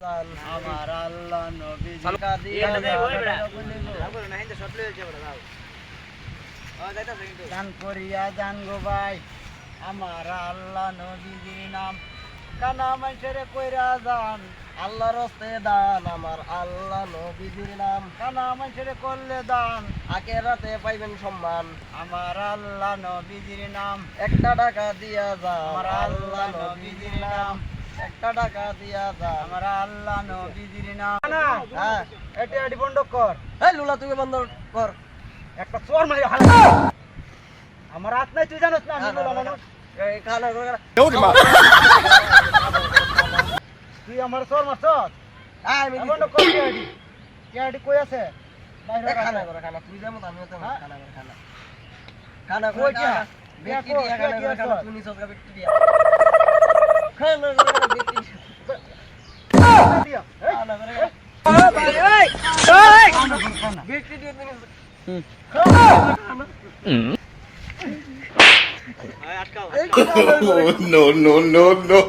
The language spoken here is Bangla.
আমার আল্লাহ নবী গান করিয়া জান গো ভাই আমার আল্লাহ নবীজির নাম কানা মানুষের কইরা যান আল্লাহর হস্তে দান আমার আল্লাহ নবীজির নাম কানা মানুষের করলে দান আখিরাতে পাইবেন সম্মান আমার আল্লাহ নবীজির নাম একটা টাকা দিয়া যান আমার আল্লাহ নবীজির নাম একটা টাকা দিয়া যা আমার আল্লাহ নবীজির নাম না হ্যাঁ এটি বন্ধ কর এই লুলা তুই বন্ধ কর একটা চোর মারি হালা আমার হাত নাই তুই জানিস না আমি লুলা মানুষ এই খানা করে তুই আমার চোর মারছ আমি বন্ধ কর কেডি কই আছে বাইরে খানা করে খানা তুই যেমন আমিও তো খানা করে খানা খানা করে খানা বেটি দিয়া খানা করে খানা তুই নিছস গা বেটি দিয়া খানা করে বেটি দিয়া খানা করে ভাই এই বেটি দিয়া তুমি আটকাও no, no, no, no.